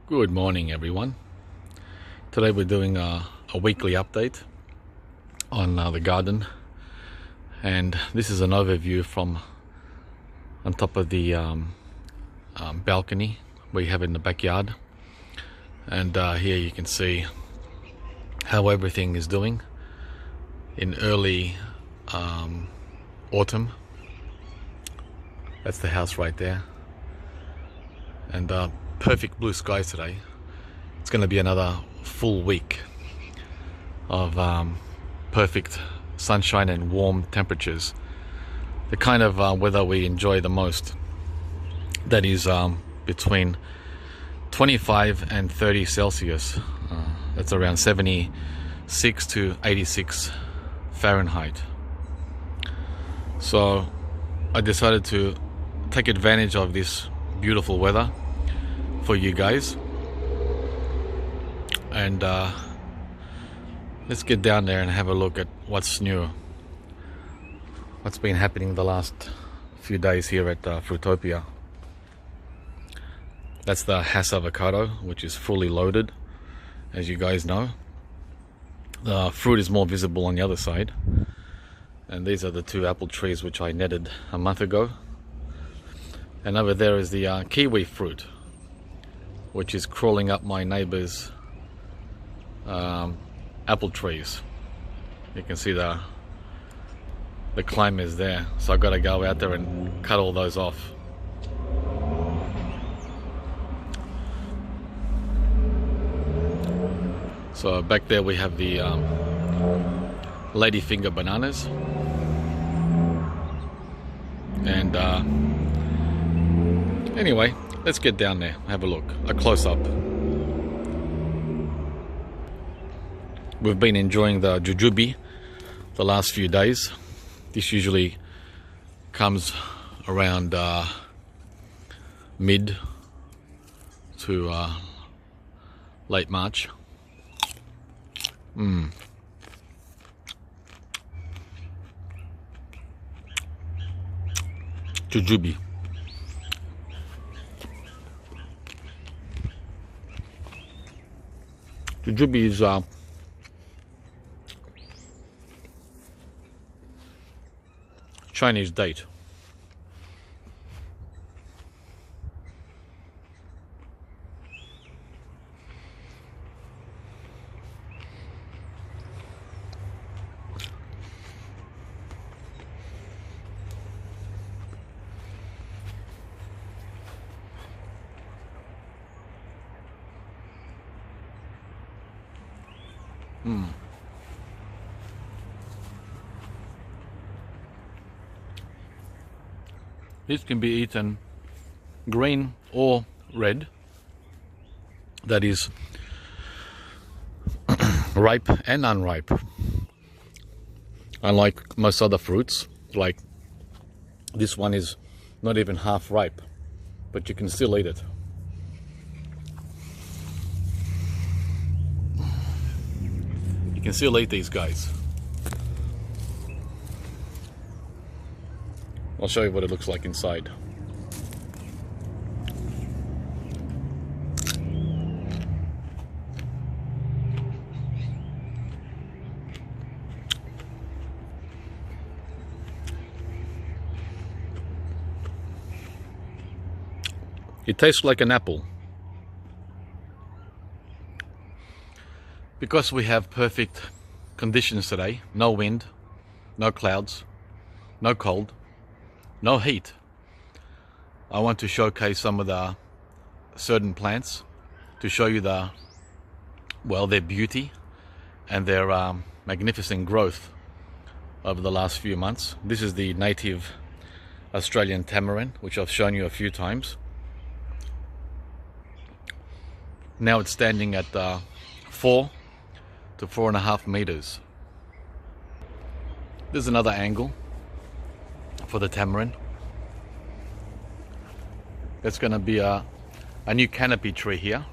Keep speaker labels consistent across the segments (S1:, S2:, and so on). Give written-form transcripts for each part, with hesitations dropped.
S1: Good morning, everyone. Today we're doing a weekly update on the garden, and this is an overview from on top of the balcony we have in the backyard. And here you can see how everything is doing in early autumn. That's the house right there, and perfect blue skies today. It's going to be another full week of perfect sunshine and warm temperatures, the kind of weather we enjoy the most. That is between 25 and 30 Celsius. That's around 76 to 86 Fahrenheit. So I decided to take advantage of this beautiful weather for you guys, and let's get down there and have a look at what's new, what's been happening the last few days here at Fruitopia. That's the avocado, which is fully loaded, as you guys know. The fruit is more visible on the other side, and these are the two apple trees which I netted a month ago. And over there is the kiwi fruit, which is crawling up my neighbor's apple trees. You can see the climb is there, so I've got to go out there and cut all those off. So back there we have the ladyfinger bananas, and anyway, let's get down there, have a look, a close-up. We've been enjoying the jujube the last few days. This usually comes around mid to late March. Jujube. Jujube is Chinese date. This can be eaten green or red. That is ripe and unripe. Unlike most other fruits, like this one is not even half ripe, but you can still eat it. You can still eat these guys. I'll show you what it looks like inside. It tastes like an apple. Because we have perfect conditions today, no wind, no clouds, no cold, no heat, I want to showcase some of the certain plants to show you their beauty and their magnificent growth over the last few months. This is the native Australian tamarind, which I've shown you a few times. Now it's standing at 4 to 4.5 meters. There's another angle for the tamarind. That's going to be a new canopy tree here,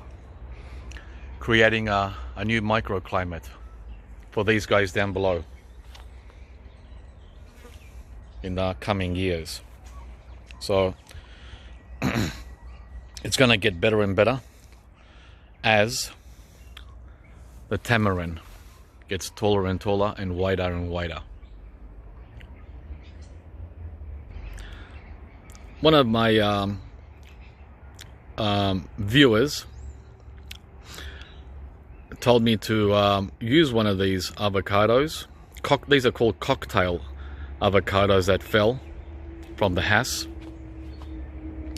S1: creating a new microclimate for these guys down below in the coming years. So it's going to get better and better as the tamarind gets taller and taller and wider and wider. One of my viewers told me to use one of these avocados. These are called cocktail avocados that fell from the house.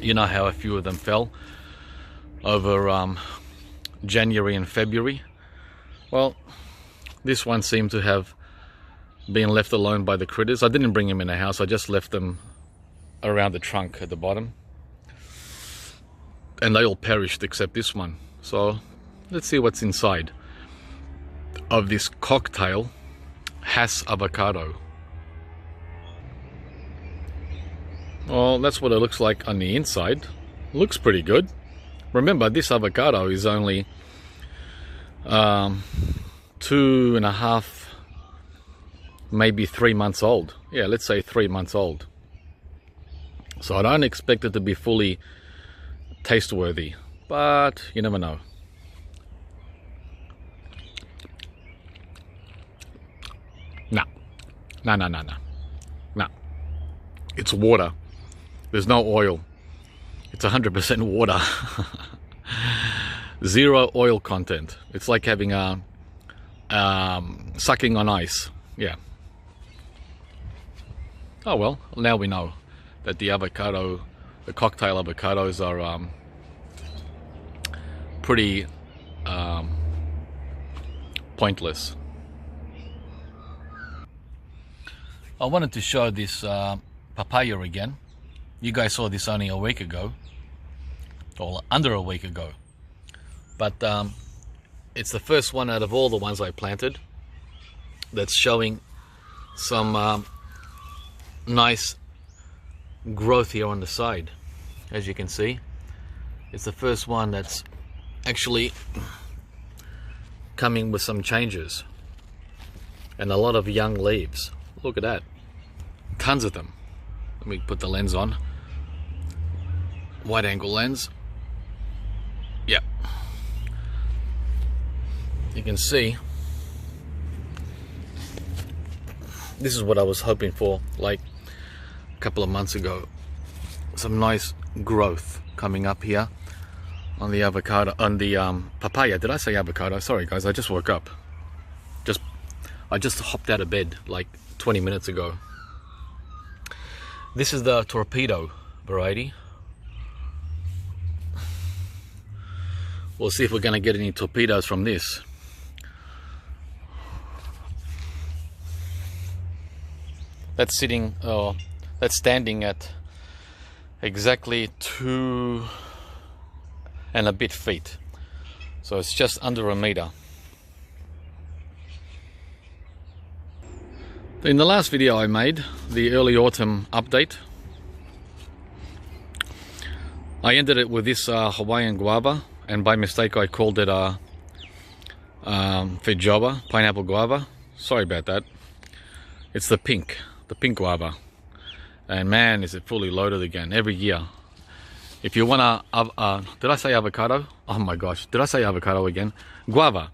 S1: You know how a few of them fell over January and February. Well, this one seemed to have been left alone by the critters. I didn't bring them in the house, I just left them around the trunk at the bottom, and they all perished except this one. So let's see what's inside of this cocktail Hass avocado. Well, that's what it looks like on the inside. Looks pretty good. Remember, this avocado is only 2.5, maybe 3 months old. Yeah, let's say 3 months old. So I don't expect it to be fully taste worthy, but you never know. No. It's water. There's no oil. It's 100% water. Zero oil content. It's like having a sucking on ice. Yeah. Oh well, now we know that the cocktail avocados are pretty pointless. I wanted to show this papaya again. You guys saw this only a week ago, or under a week ago, but it's the first one out of all the ones I planted that's showing some nice growth here on the side. As you can see, it's the first one that's actually coming with some changes and a lot of young leaves. Look at that, tons of them. Let me put the lens on, wide angle lens. Yeah, you can see this is what I was hoping for like a couple of months ago. Some nice growth coming up here on the avocado, on the papaya. Did I say avocado? Sorry guys, I just woke up. I just hopped out of bed like 20 minutes ago. This is the torpedo variety. We'll see if we're going to get any torpedoes from this. That's sitting, that's standing at exactly 2 and a bit feet. So it's just under a meter. In the last video I made, the early autumn update, I ended it with this Hawaiian Guava, and by mistake I called it Feijoa, pineapple guava. Sorry about that. It's the pink guava, and man, is it fully loaded again every year. If you want did I say avocado? Oh my gosh, did I say avocado again? Guava.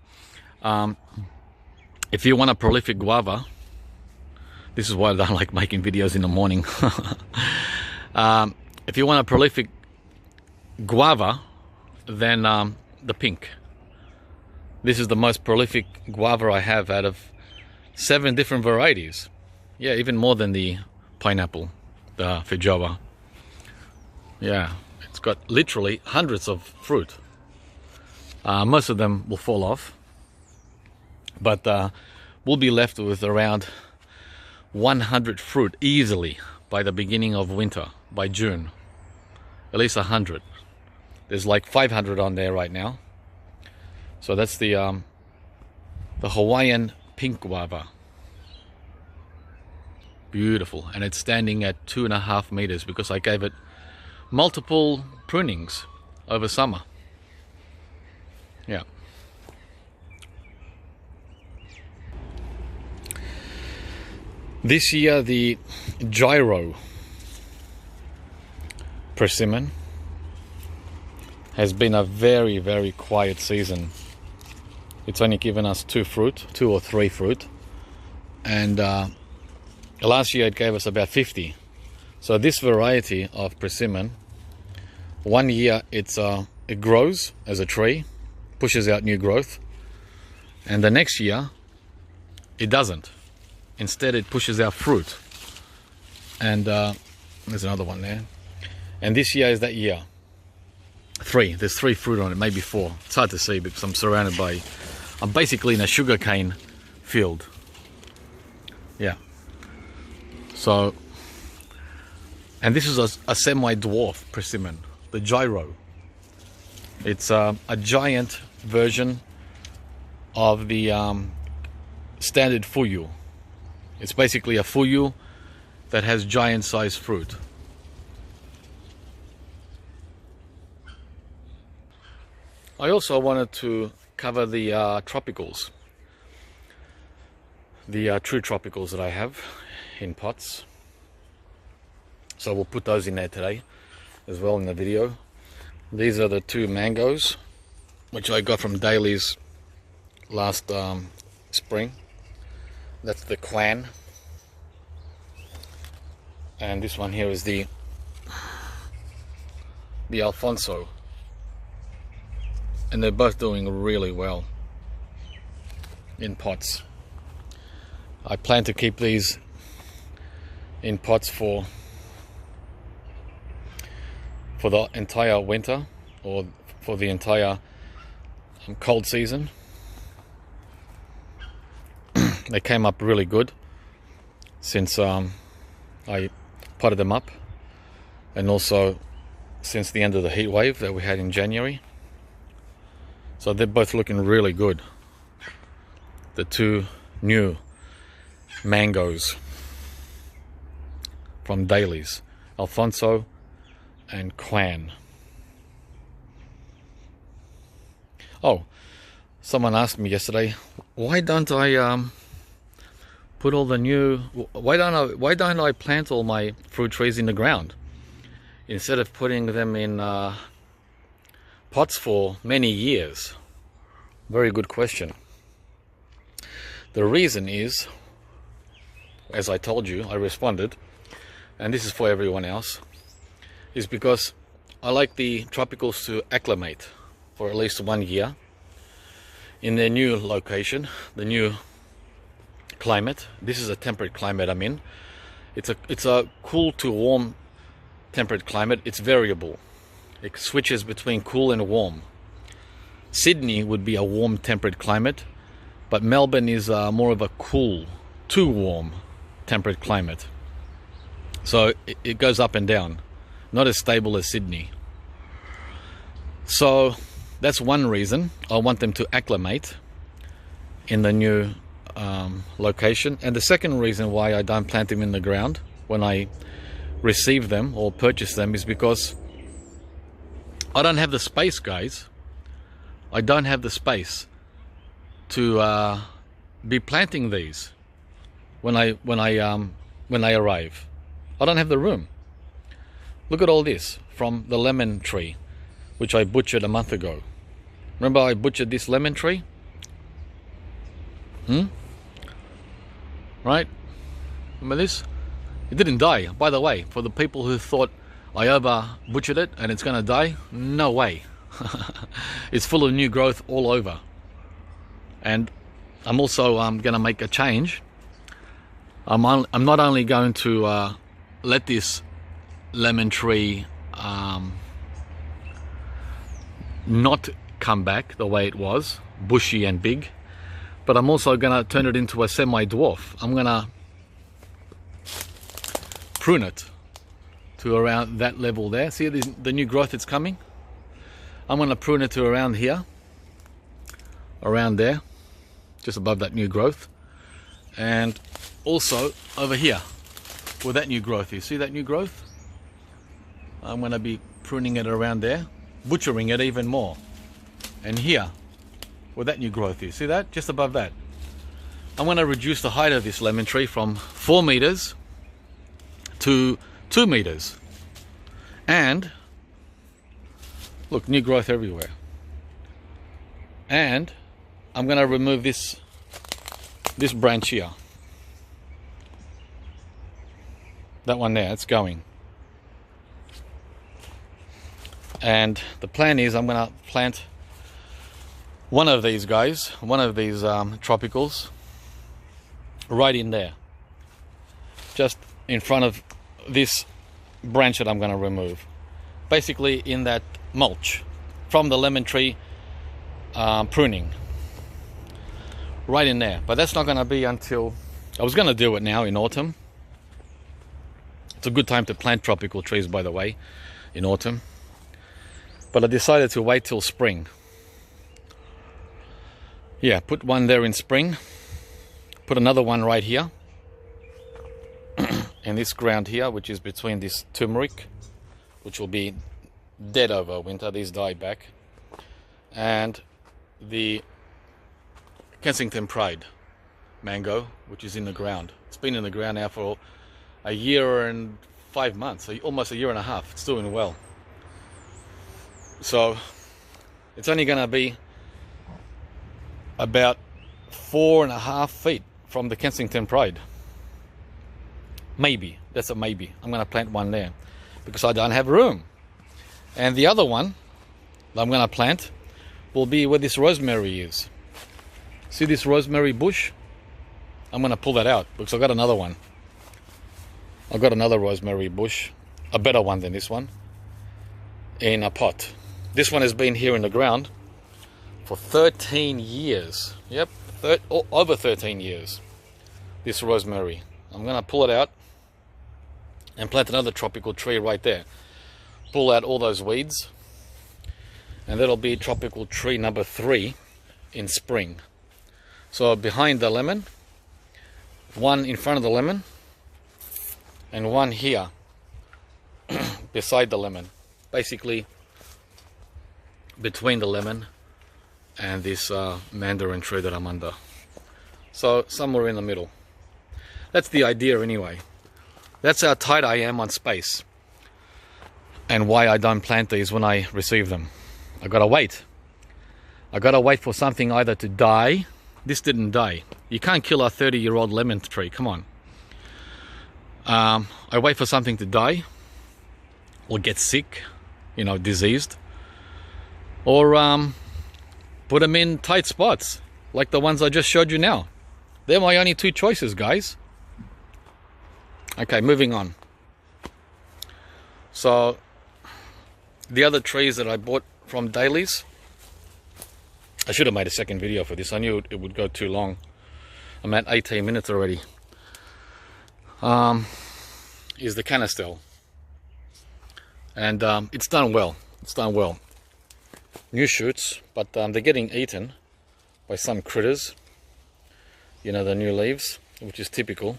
S1: If you want a prolific guava, this is why I don't like making videos in the morning. If you want a prolific guava, then the pink. This is the most prolific guava I have out of 7 different varieties. Yeah, even more than the pineapple, the Feijoa. Yeah, it's got literally hundreds of fruit. Most of them will fall off, but we'll be left with around 100 fruit easily by the beginning of winter, by June. At least 100. There's like 500 on there right now. So that's the Hawaiian pink guava. Beautiful, and it's standing at 2.5 meters because I gave it multiple prunings over summer. Yeah. This year the gyro persimmon has been a very, very quiet season. It's only given us 2 or 3 fruit, and last year it gave us about 50. So this variety of persimmon, 1 year it grows as a tree, pushes out new growth, and the next year it doesn't. Instead it pushes out fruit. And there's another one there. And this year is that year. 3. There's 3 fruit on it, maybe 4. It's hard to see because I'm basically in a sugarcane field. Yeah. So, and this is a semi-dwarf persimmon, the gyro. It's a giant version of the standard fuyu. It's basically a fuyu that has giant sized fruit. I also wanted to cover the tropicals, the true tropicals that I have in pots. So we'll put those in there today as well in the video. These are the 2 mangoes which I got from Daleys last spring. That's the Clan, and this one here is the Alfonso, and they're both doing really well in pots. I plan to keep these in pots for the entire winter, or for the entire cold season. They came up really good since I potted them up, and also since the end of the heat wave that we had in January. So they're both looking really good. The 2 new mangoes from Daleys, Alfonso and Clan. Oh, someone asked me yesterday, why don't I put all the new, why don't I plant all my fruit trees in the ground instead of putting them in pots for many years? Very good question. The reason is, as I told you, I responded, and this is for everyone else, is because I like the tropicals to acclimate for at least 1 year in their new location, the new climate. This is a temperate climate I'm in. It's a cool to warm temperate climate. It's variable. It switches between cool and warm. Sydney would be a warm temperate climate, but Melbourne is more of a cool to warm temperate climate. So it goes up and down, not as stable as Sydney. So that's one reason I want them to acclimate in the new location. And the second reason why I don't plant them in the ground when I receive them or purchase them is because I don't have the space, guys. I don't have the space to be planting these when I arrive. I don't have the room. Look at all this from the lemon tree, which I butchered a month ago. Remember I butchered this lemon tree? Right? Remember this? It didn't die. By the way, for the people who thought I over butchered it and it's gonna die, no way. It's full of new growth all over. And I'm also gonna make a change. I'm not only going to let this lemon tree not come back the way it was, bushy and big, but I'm also gonna turn it into a semi-dwarf. I'm gonna prune it to around that level there. See the new growth that's coming? I'm gonna prune it to around here, around there, just above that new growth, and also over here where that new growth is. See that new growth? I'm gonna be pruning it around there, butchering it even more. And here where that new growth is, see that? Just above that. I'm gonna reduce the height of this lemon tree from 4 meters to 2 meters. And Look, new growth everywhere. And I'm gonna remove this branch here. That one there, it's going. And the plan is I'm gonna plant one of these guys, one of these tropicals, right in there, just in front of this branch that I'm gonna remove. Basically in that mulch from the lemon tree pruning, right in there. But that's not gonna be until, I was gonna do it now in autumn. It's a good time to plant tropical trees, by the way, in autumn. But I decided to wait till spring. Yeah, put one there in spring. Put another one right here. In this ground here, which is between this turmeric, which will be dead over winter. These die back. And the Kensington Pride mango, which is in the ground. It's been in the ground now for a year and 5 months, so almost a year and a half. It's doing well. So it's only going to be about 4.5 feet from the Kensington Pride. Maybe, that's a maybe. I'm going to plant one there because I don't have room. And the other one that I'm going to plant will be where this rosemary is. See this rosemary bush? I'm going to pull that out because I've got another one. I've got another rosemary bush, a better one than this one, in a pot. This one has been here in the ground for 13 years. Yep, over 13 years. This rosemary. I'm going to pull it out and plant another tropical tree right there. Pull out all those weeds, and that'll be tropical tree number 3 in spring. So behind the lemon, one in front of the lemon, and one here beside the lemon, basically between the lemon and this mandarin tree that I'm under. So somewhere in the middle. That's the idea anyway. That's how tight I am on space, and why I don't plant these when I receive them. I gotta wait. I gotta wait for something either to die. This didn't die. You can't kill a 30-year-old lemon tree, come on. I wait for something to die or get sick, you know, diseased, or put them in tight spots like the ones I just showed you now. They're my only 2 choices, guys. Okay, moving on. So the other trees that I bought from Daleys, I should have made a second video for this. I knew it would go too long. I'm at 18 minutes already. Is the canistel, and it's done well. It's done well. New shoots, but they're getting eaten by some critters. You know, the new leaves, which is typical.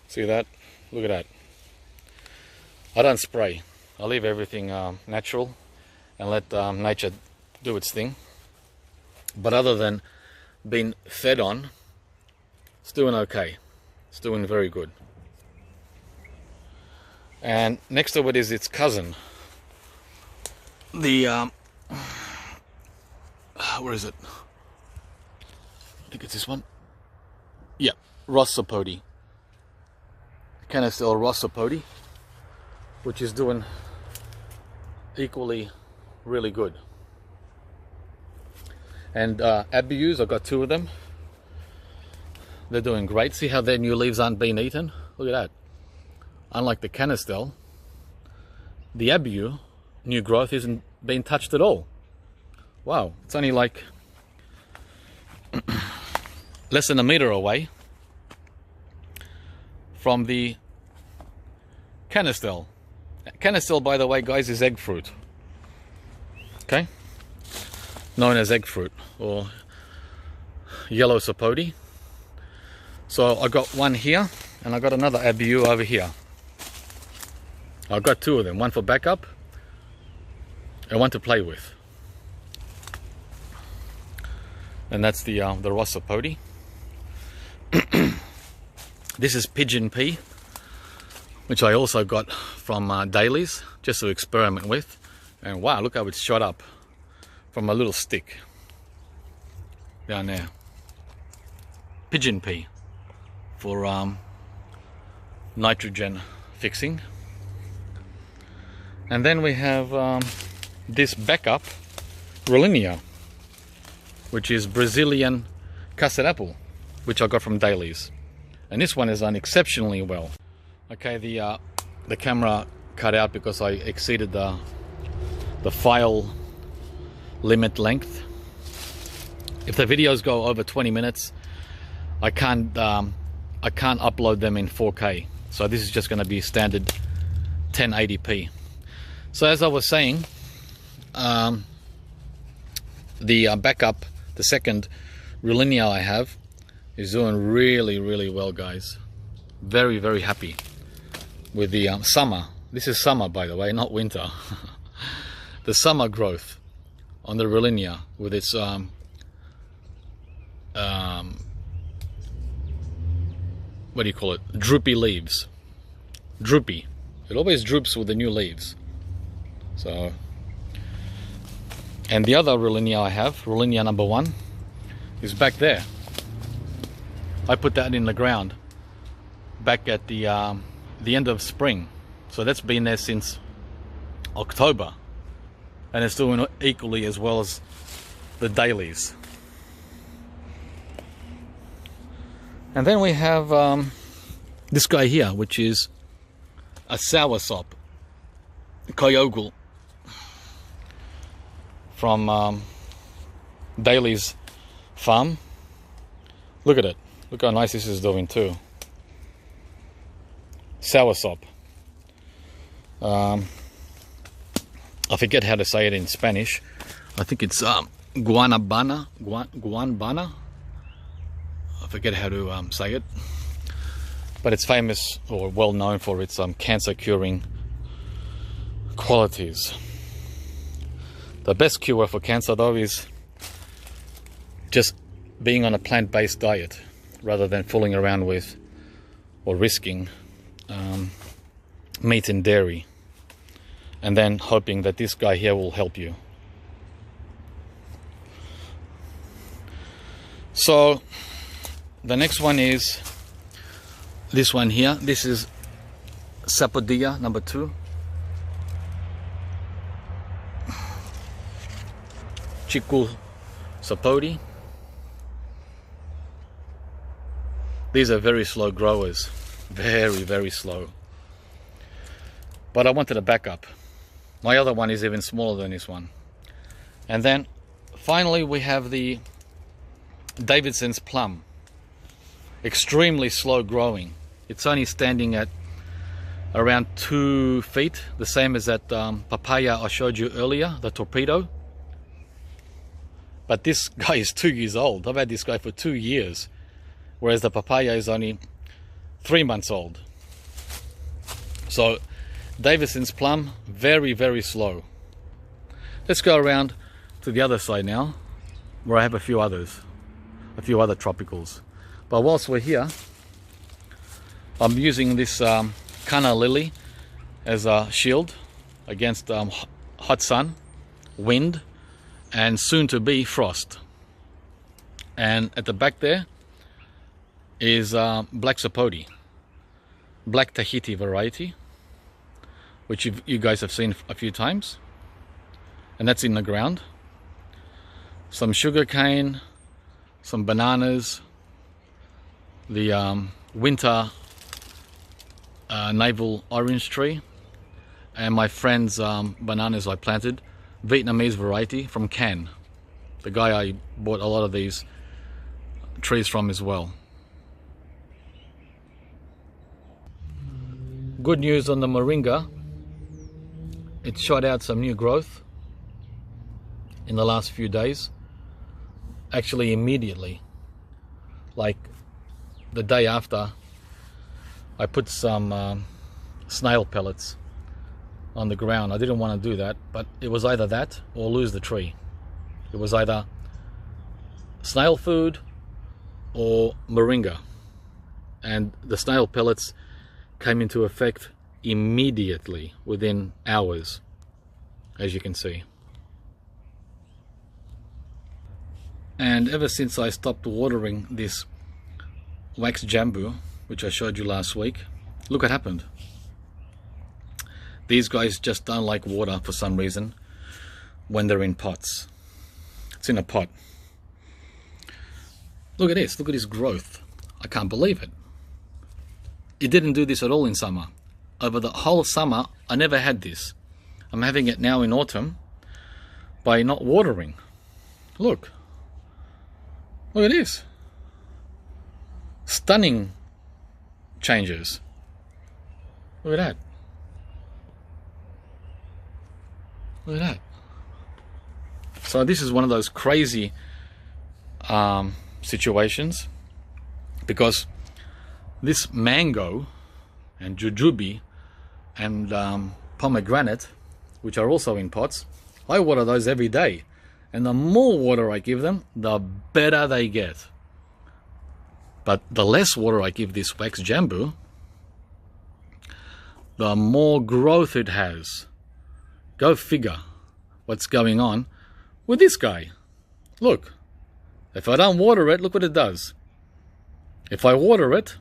S1: See that? Look at that. I don't spray. I leave everything natural and let nature do its thing. But other than being fed on, it's doing okay. It's doing very good. And next to it is its cousin. The where is it? I think it's this one. Yeah, Rossapodi. Canistel Rossapodi, which is doing equally really good. And Abiyus, I've got 2 of them. They're doing great. See how their new leaves aren't being eaten? Look at that. Unlike the canistel, the Abiyu new growth isn't being touched at all. Wow, it's only like less than a meter away from the canistel. Canistel, by the way, guys, is egg fruit. Okay? Known as egg fruit or yellow sapodi. So I got one here and I got another Abiyu over here. I've got 2 of them, one for backup and one to play with. And that's the Rossapodi. This is Pigeon Pea, which I also got from Daleys, just to experiment with And wow, look how it's shot up from a little stick down there. Pigeon Pea for nitrogen fixing. And then we have this backup Rollinia, which is Brazilian custard apple, which I got from Daleys. And this one has done exceptionally well. Okay, the camera cut out because I exceeded the file limit length. If the videos go over 20 minutes, I can't upload them in 4K. So this is just going to be standard 1080p. So as I was saying, the backup, the second Rollinia I have, is doing really well, guys. Very, very happy with the summer. This is summer, by the way, not winter. The summer growth on the Rollinia with its what do you call it? Droopy leaves. Droopy. It always droops with the new leaves. So, and the other Rollinia I have, Rollinia number 1, is back there. I put that in the ground back at the end of spring. So that's been there since October. And it's doing equally as well as the Daleys. And then we have this guy here, which is a Soursop, Kyogle, from Daleys farm. Look at it. Look how nice this is doing too. Soursop. I forget how to say it in Spanish. I think it's guanabana. Guanbana. I forget how to say it. But it's famous or well known for its cancer curing qualities. The best cure for cancer though is just being on a plant-based diet rather than fooling around with or risking meat and dairy, and then hoping that this guy here will help you. So the next one is this one here. This is Sapodilla number 2. Chiku Sapodi. These are very slow growers, very slow. But I wanted a backup. My other one is even smaller than this one. And then finally we have the Davidson's Plum. Extremely slow growing. It's only standing at around 2 feet, the same as that papaya I showed you earlier, the torpedo. But this guy is 2 years old. I've had this guy for 2 years, whereas the papaya is only 3 months old. So Davidson's Plum, very slow. Let's go around to the other side now, where I have a few other tropicals. But whilst we're here, I'm using this canna lily as a shield against hot sun, wind, and soon to be frost. And at the back there is black sapodi, black Tahiti variety, which you guys have seen a few times, and that's in the ground. Some sugar cane, some bananas, the winter navel orange tree, and my friend's bananas I planted, Vietnamese variety from Can, the guy I bought a lot of these trees from as well. Good news on the moringa. It shot out some new growth in the last few days. Actually immediately, like the day after, I put some snail pellets on the ground. I didn't want to do that, but it was either that or lose the tree. It was either snail food or moringa, and the snail pellets came into effect immediately, within hours. as you can see. And ever since I stopped watering this wax jambu, which I showed you last week, look what happened. These guys just don't like water for some reason when they're in pots. It's in a pot. Look at this, look at his growth. I can't believe it. It didn't do this at all in summer. Over the whole summer, I never had this. I'm having it now in autumn by not watering. Look. Look at this. Stunning changes. Look at that. Look at that. So this is one of those crazy situations, because this mango and jujube and pomegranate, which are also in pots, I water those every day. And the more water I give them, the better they get. But the less water I give this wax jambu, the more growth it has. Go figure what's going on with this guy. Look, if I don't water it, look what it does. If I water it,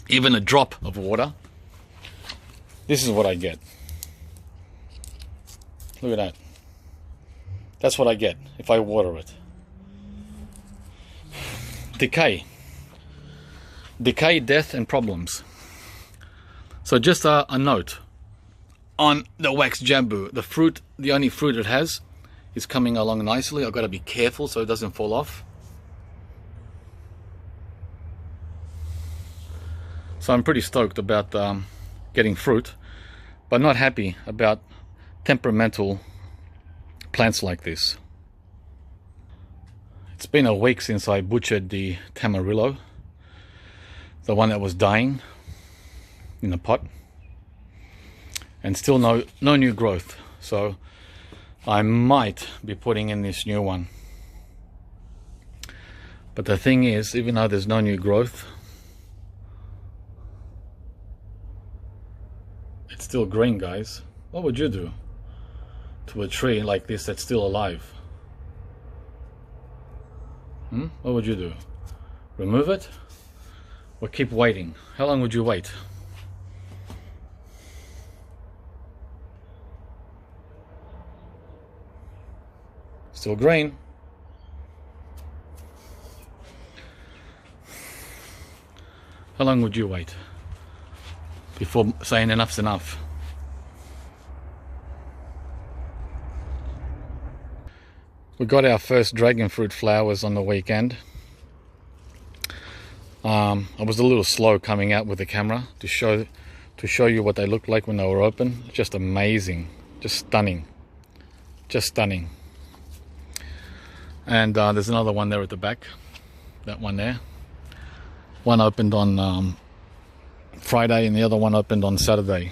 S1: even a drop of water, this is what I get. Look at that. That's what I get if I water it. Decay. Decay, death, and problems. So just a note on the wax jambu. The fruit, the only fruit it has, is coming along nicely. I've got to be careful so it doesn't fall off. So I'm pretty stoked about getting fruit, but not happy about temperamental plants like this. It's been a week since I butchered the Tamarillo, the one that was dying in the pot, and still no new growth. So I might be putting in this new one. But the thing is, even though there's no new growth, it's still green, guys. What would you do to a tree like this that's still alive? What would you do? Remove it? Or keep waiting? How long would you wait? Still green. How long would you wait before saying enough's enough? We got our first dragon fruit flowers on the weekend. I was a little slow coming out with the camera to show you what they looked like when they were open. Just amazing, just stunning, just stunning. And there's another one there at the back, that one there. One opened on Friday and the other one opened on Saturday.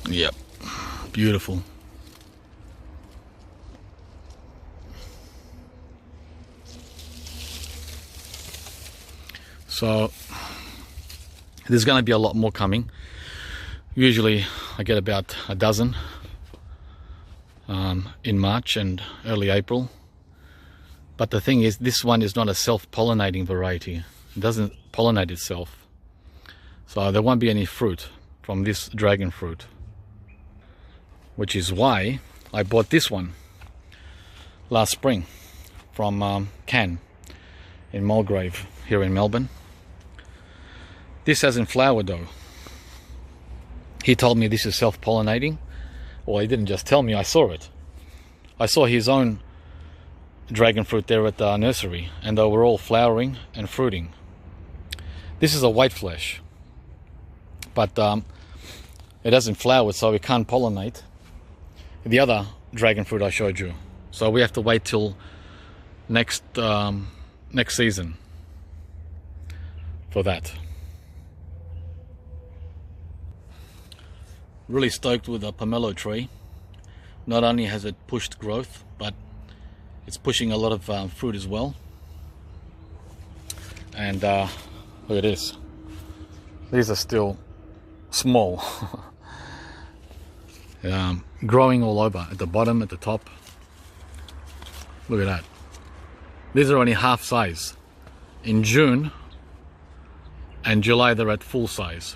S1: Yep, beautiful. So there's going to be a lot more coming. Usually I get about a dozen in March and early April. But the thing is, this one is not a self-pollinating variety. It doesn't pollinate itself. So there won't be any fruit from this dragon fruit. Which is why I bought this one last spring from Can in Mulgrave here in Melbourne. This hasn't flowered though. He told me this is self-pollinating. Well, he didn't just tell me, I saw it. I saw his own dragon fruit there at the nursery, and they were all flowering and fruiting. This is a white flesh, but it hasn't flowered, so it can't pollinate the other dragon fruit I showed you. So we have to wait till next season for that. Really stoked with the Pomelo tree. Not only has it pushed growth, but it's pushing a lot of fruit as well. And look at this. These are still small. growing all over, at the bottom, at the top. Look at that. These are only half size. In June and July they're at full size.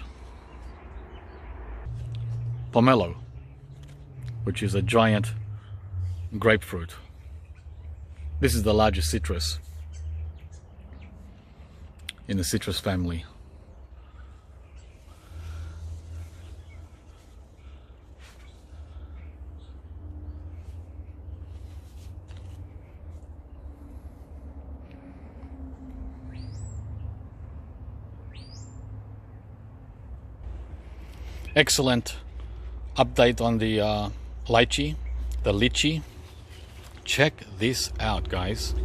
S1: Pomelo, which is a giant grapefruit. This is the largest citrus in the citrus family. Excellent update on the lychee. Check this out, guys.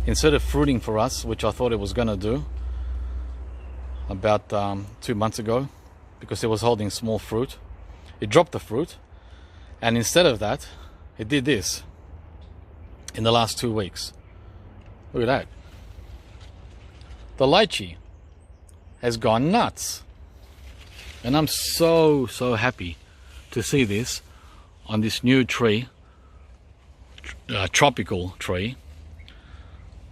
S1: Instead of fruiting for us, which I thought it was gonna do about 2 months ago, because it was holding small fruit, it dropped the fruit, and instead of that, it did this in the last 2 weeks. Look at that. The lychee has gone nuts. And I'm so happy to see this on this new tree, tropical tree,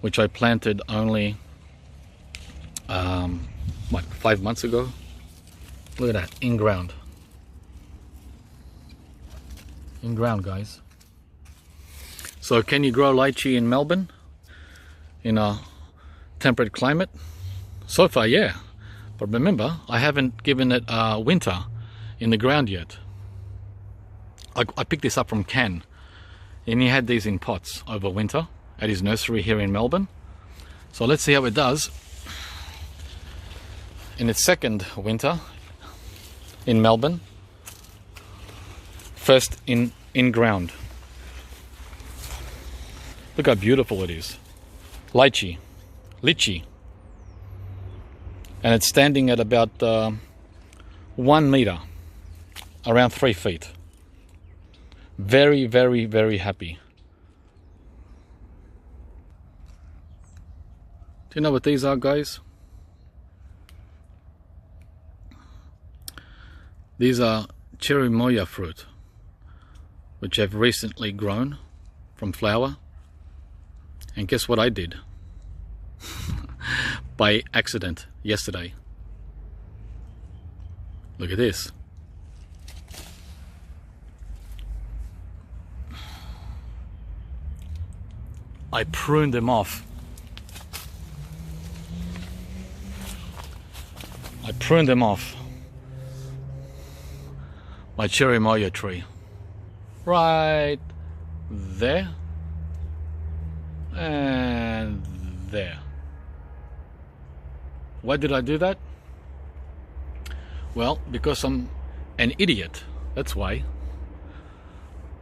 S1: which I planted only 5 months ago. Look at that, in ground, guys. So can you grow lychee in Melbourne in a temperate climate? So far, yeah. But remember, I haven't given it winter in the ground yet. I picked this up from Ken, and he had these in pots over winter at his nursery here in Melbourne. So let's see how it does in its second winter in Melbourne. First in ground. Look how beautiful it is. Lychee. And it's standing at about 1 meter, around 3 feet. Very happy. Do you know what these are, guys? These are Cherimoya fruit, which have recently grown from flower. And guess what I did? By accident yesterday. Look at this. I pruned them off. My Cherimoya tree. Right there. And there. Why did I do that? Well, because I'm an idiot. That's why.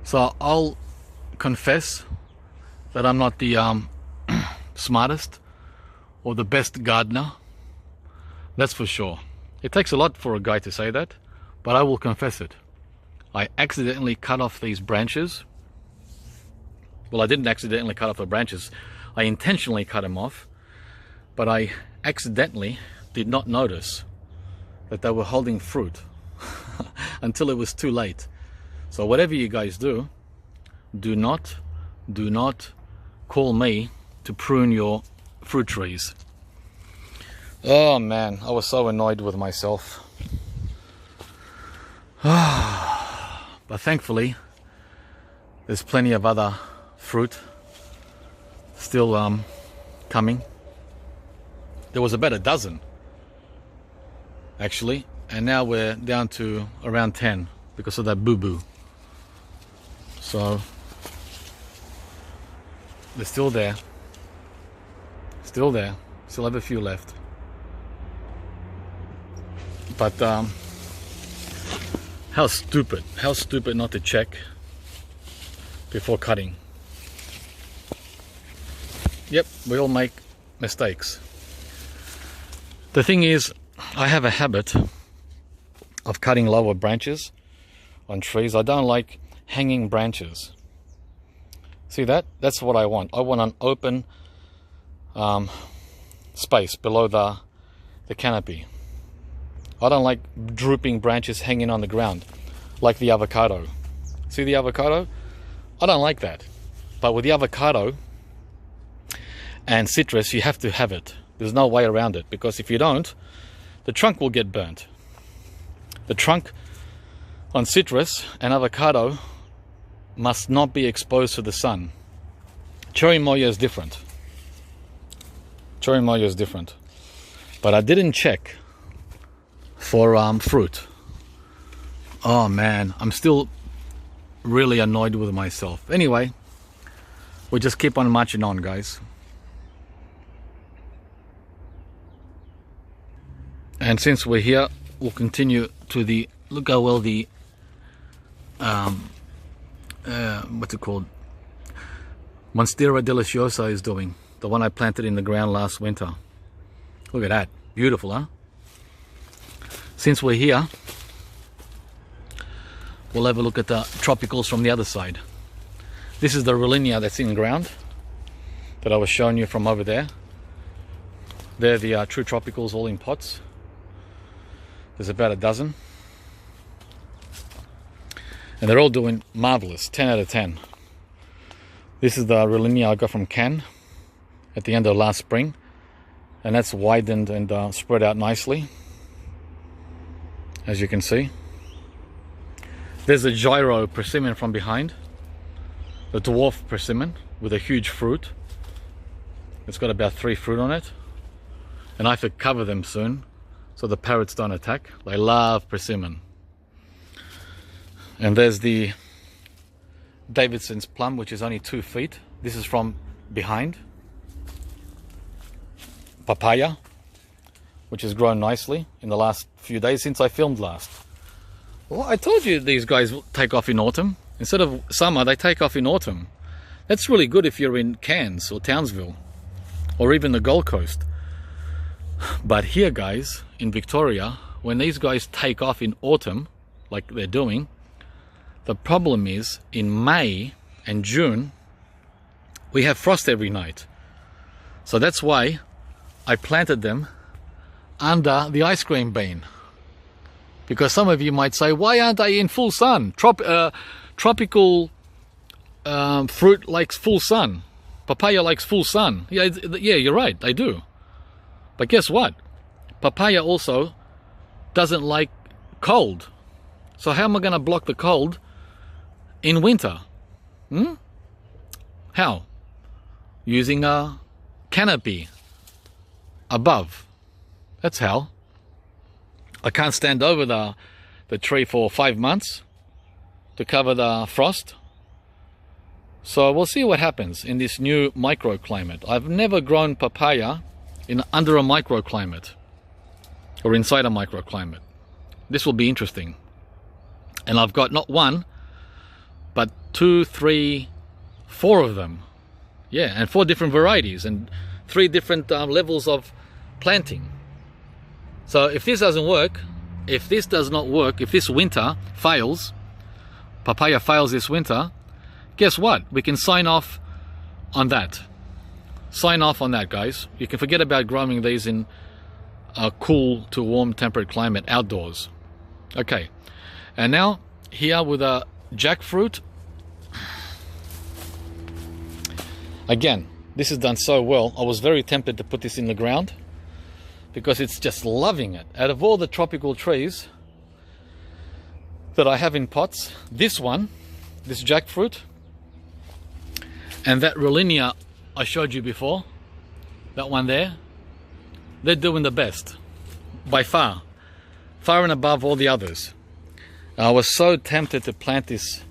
S1: So I'll confess that I'm not the smartest or the best gardener. That's for sure. It takes a lot for a guy to say that, but I will confess it. I accidentally cut off these branches. Well, I didn't accidentally cut off the branches. I intentionally cut them off, but I accidentally did not notice that they were holding fruit until it was too late. So whatever you guys do, do not call me to prune your fruit trees. Oh man, I was so annoyed with myself. But thankfully there's plenty of other fruit still coming. There was about a dozen actually, and now we're down to around 10 because of that boo-boo. So they're still there, still have a few left, but how stupid not to check before cutting. Yep, we all make mistakes. The thing is, I have a habit of cutting lower branches on trees. I don't like hanging branches. See that? That's what I want. I want an open space below the canopy. I don't like drooping branches hanging on the ground. like the avocado. See the avocado? I don't like that. But with the avocado and citrus, you have to have it. There's no way around it, because if you don't, the trunk will get burnt. The trunk on citrus and avocado must not be exposed to the sun. Cherimoya is different. Cherimoya is different. But I didn't check for fruit. Oh man, I'm still really annoyed with myself. Anyway, we just keep on marching on, guys. And since we're here, we'll continue to the, look how well the what's it called, Monstera deliciosa is doing. The one I planted in the ground last winter. Look at that, beautiful, huh? Since we're here, we'll have a look at the tropicals from the other side. This is the Rollinia that's in the ground that I was showing you from over there. They're the true tropicals, all in pots. There's about a dozen. And they're all doing marvelous, 10 out of 10. This is the Rollinia I got from Cannes at the end of last spring. And that's widened and spread out nicely, as you can see. There's a gyro persimmon from behind, the dwarf persimmon with a huge fruit. It's got about 3 fruit on it, and I have to cover them soon so the parrots don't attack. They love persimmon. And there's the Davidson's plum, which is only 2 feet. This is from behind. Papaya, which has grown nicely in the last few days since I filmed last. Well, I told you these guys take off in autumn. Instead of summer, they take off in autumn. That's really good if you're in Cairns or Townsville or even the Gold Coast. But here, guys, in Victoria, when these guys take off in autumn, like they're doing, the problem is in May and June, we have frost every night. So that's why I planted them under the ice cream bean. Because some of you might say, why aren't they in full sun? Tropical fruit likes full sun. Papaya likes full sun. Yeah, you're right, they do. But guess what? Papaya also doesn't like cold. So how am I going to block the cold in winter? How? Using a canopy above. That's how. I can't stand over the tree for 5 months to cover the frost. So we'll see what happens in this new microclimate. I've never grown papaya under a microclimate or inside a microclimate. This will be interesting. And I've got not one, but 2, 3, 4 of them. Yeah, and 4 different varieties and 3 different levels of planting. So if this doesn't work, if this does not work, if this winter fails, papaya fails this winter, guess what? We can sign off on that. Sign off on that, guys. You can forget about growing these in a cool to warm temperate climate outdoors. Okay, and now here with a jackfruit. Again, this is done so well. I was very tempted to put this in the ground because it's just loving it. Out of all the tropical trees that I have in pots, this one, this jackfruit, and that Rollinia I showed you before, that one there, they're doing the best by far, far and above all the others. I was so tempted to plant this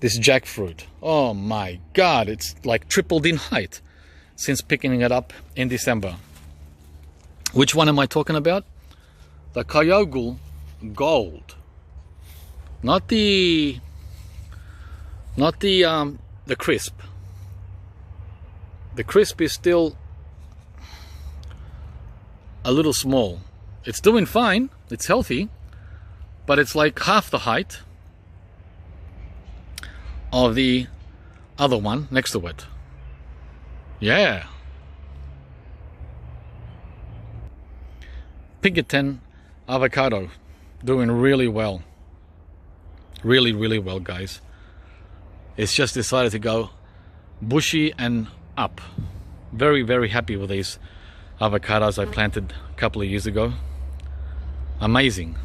S1: jackfruit. Oh my God, it's like tripled in height since picking it up in December. Which one am I talking about? The Kyogle Gold. Not the crisp. The crisp is still a little small. It's doing fine, it's healthy, but it's like half the height of the other one next to it. Yeah. Pinkerton Avocado, doing really well. really, really well, guys. It's just decided to go bushy and up. Very, very happy with these avocados I planted a couple of years ago. Amazing.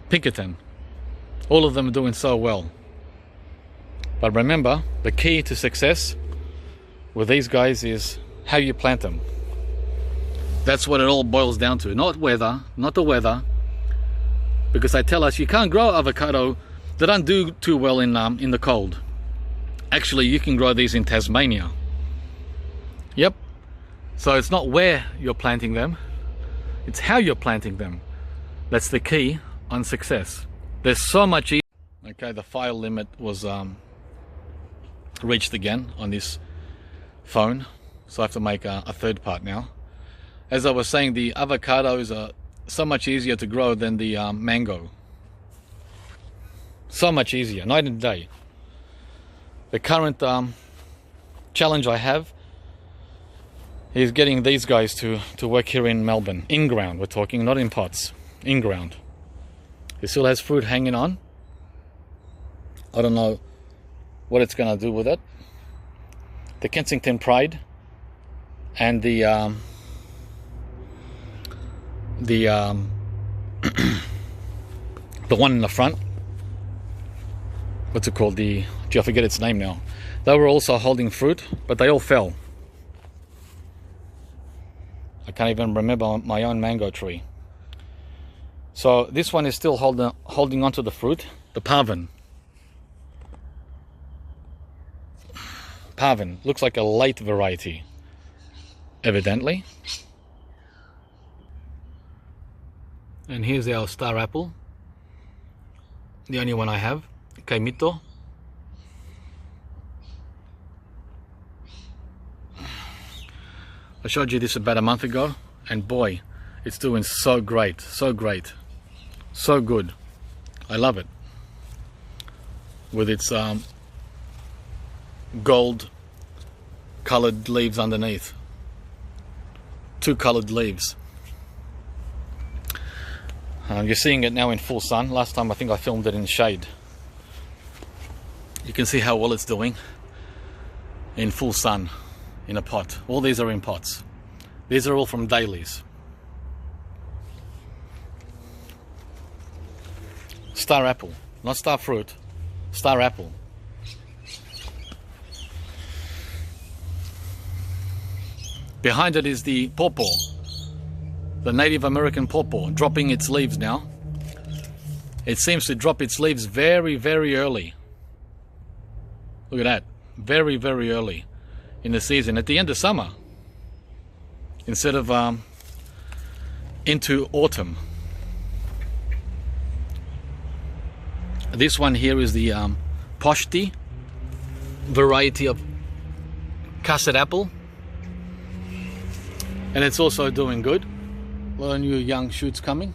S1: Pinkerton. All of them are doing so well. But remember, the key to success with these guys is how you plant them. That's what it all boils down to. Not weather, not the weather. Because they tell us you can't grow avocado. They don't do too well in the cold. Actually, you can grow these in Tasmania. Yep. So it's not where you're planting them, it's how you're planting them. That's the key on success. There's so much easier. Okay, the file limit was reached again on this phone, so I have to make a third part now. As I was saying, the avocados are so much easier to grow than the mango. So much easier, night and day. The current challenge I have is getting these guys to work here in Melbourne. In ground, we're talking, not in pots. In ground. It still has fruit hanging on. I don't know what it's going to do with it. The Kensington Pride and the one in the front, what's it called, I forget its name now. They were also holding fruit, but they all fell. I can't even remember my own mango tree. So this one is still holding onto the fruit. The Pavan. Pavan looks like a late variety, evidently. And here's our star apple, the only one I have, Kaimito. I showed you this about a month ago, and boy, it's doing so great, so great, so good. I love it. With its gold colored leaves underneath. 2 colored leaves. You're seeing it now in full sun. Last time I think I filmed it in shade. You can see how well it's doing in full sun in a pot. All these are in pots. These are all from Daleys. Star apple, not star fruit, star apple. Behind it is the pawpaw, the Native American pawpaw, dropping its leaves now. It seems to drop its leaves very, very early. Look at that, very, very early in the season, at the end of summer, instead of into autumn. This one here is the Poshti variety of custard apple, and it's also doing good. A lot of new young shoots coming.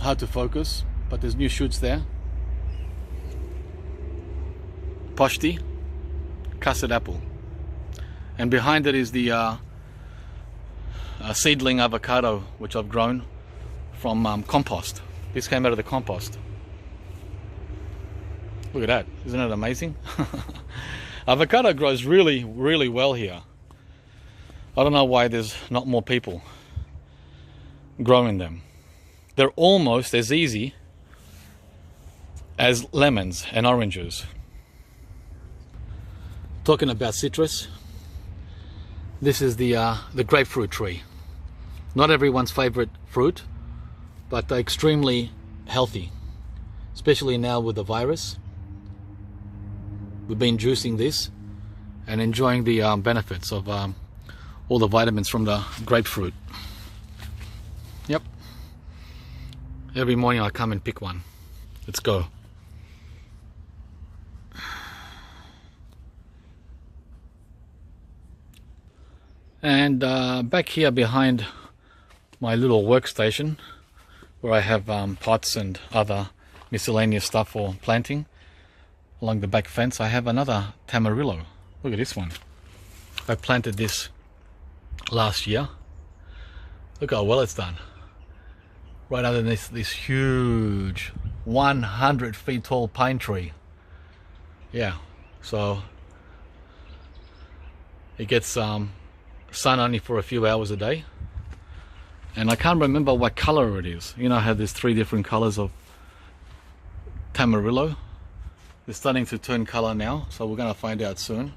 S1: Hard to focus, but there's new shoots there. Poshti custard apple, and behind it is the Seedling Avocado, which I've grown from compost. This came out of the compost. Look at that, isn't it amazing? Avocado grows really, really well here. I don't know why there's not more people growing them. They're almost as easy as lemons and oranges. Talking about citrus, this is the grapefruit tree. Not everyone's favorite fruit, but they're extremely healthy, especially now with the virus. We've been juicing this and enjoying the benefits of all the vitamins from the grapefruit. Yep. Every morning I come and pick one. Let's go. And back here behind my little workstation, where I have pots and other miscellaneous stuff for planting, along the back fence, I have another Tamarillo. Look at this one. I planted this last year, Look how well it's done. Right underneath this huge 100 feet tall pine tree. Yeah, so it gets sun only for a few hours a day. And I can't remember what color it is. You know how there's 3 different colors of Tamarillo? They're starting to turn color now, so we're going to find out soon.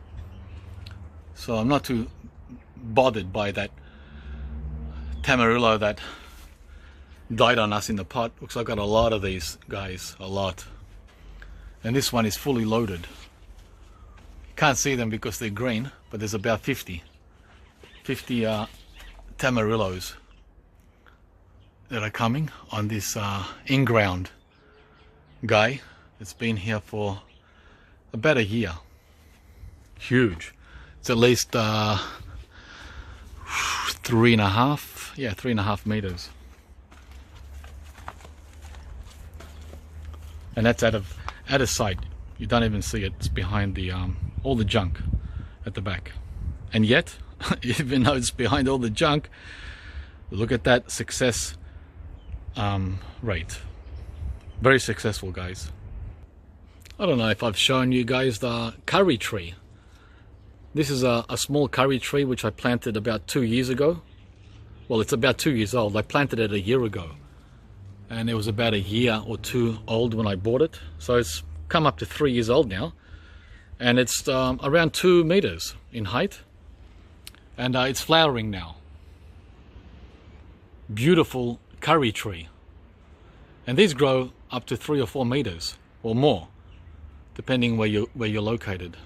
S1: So I'm not too bothered by that Tamarillo that died on us in the pot. Looks like I've got a lot of these guys, a lot. And this one is fully loaded. Can't see them because they're green, but there's about 50 Tamarillos that are coming on this in-ground guy. It's been here for about a year. Huge. It's at least 3.5 meters. And that's out of sight. You don't even see it. It's behind the all the junk at the back. And yet, even though it's behind all the junk, look at that success rate. Very successful, guys. I don't know if I've shown you guys the curry tree. This is a small curry tree which I planted about 2 years ago. Well, it's about 2 years old. I planted it a year ago. And it was about a year or 2 old when I bought it. So it's come up to 3 years old now. And it's around 2 meters in height. And it's flowering now. Beautiful curry tree. And these grow up to 3 or 4 meters or more, depending where you're located.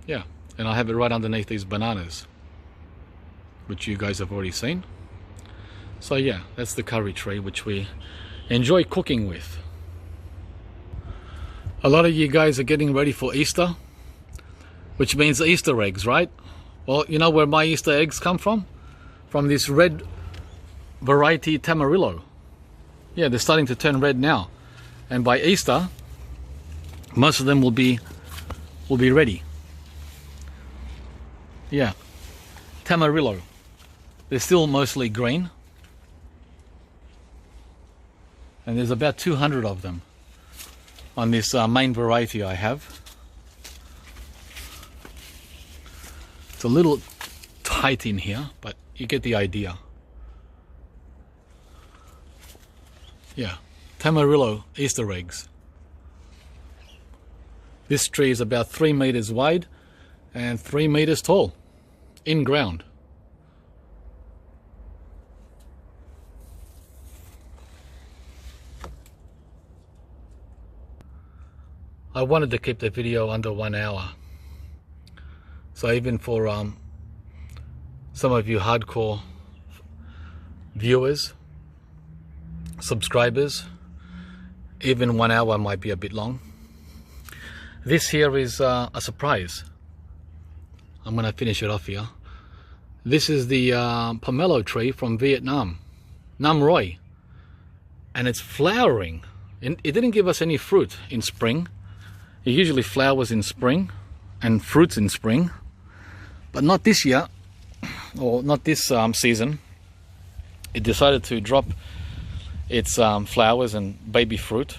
S1: Yeah, and I have it right underneath these bananas, which you guys have already seen. So yeah, that's the curry tree which we enjoy cooking with. A lot of you guys are getting ready for Easter, which means Easter eggs, right? Well, you know where my Easter eggs come from? From this red variety Tamarillo. Yeah, they're starting to turn red now. And by Easter, most of them will be ready. Yeah, Tamarillo. They're still mostly green. And there's about 200 of them on this main variety I have. It's a little tight in here, but you get the idea. Yeah, Tamarillo Easter eggs. This tree is about 3 meters wide and 3 meters tall, in ground. I wanted to keep the video under 1 hour. So even for some of you hardcore viewers, subscribers, even 1 hour might be a bit long. This here is a surprise. I'm going to finish it off here. This is the Pomelo tree from Vietnam, Nam Roi, and it's flowering. It didn't give us any fruit in spring. It usually flowers in spring and fruits in spring, but not this year, or not this season. It decided to drop its flowers and baby fruit,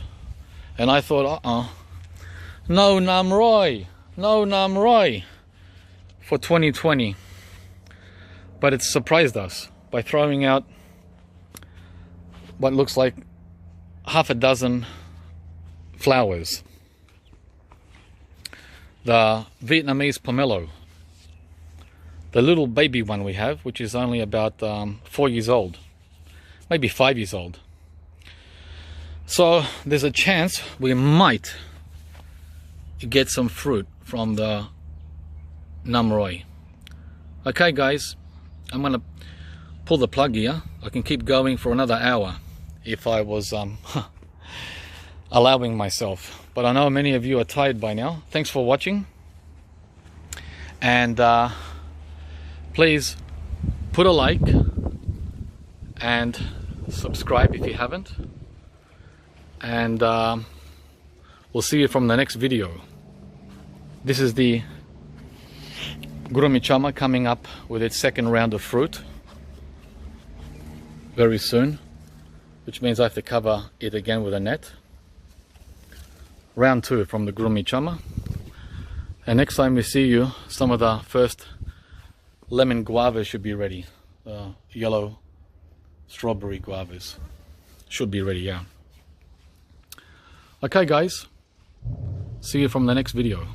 S1: and I thought, no Nam Roi, no Nam Roi for 2020. But it surprised us by throwing out what looks like half a dozen flowers. The Vietnamese pomelo, the little baby one we have, which is only about 4 years old, maybe 5 years old. So there's a chance we might get some fruit from the Nam Roi. Okay guys, I'm gonna pull the plug here. I can keep going for another hour if I was allowing myself, but I know many of you are tired by now. Thanks for watching, and please put a like and subscribe if you haven't, and we'll see you from the next video. This is the Gurumichama coming up with its second round of fruit. very soon, which means I have to cover it again with a net. Round 2 from the Gurumi Chama. And next time we see you, some of the first lemon guavas should be ready. Yellow strawberry guavas should be ready, yeah. Okay guys, see you from the next video.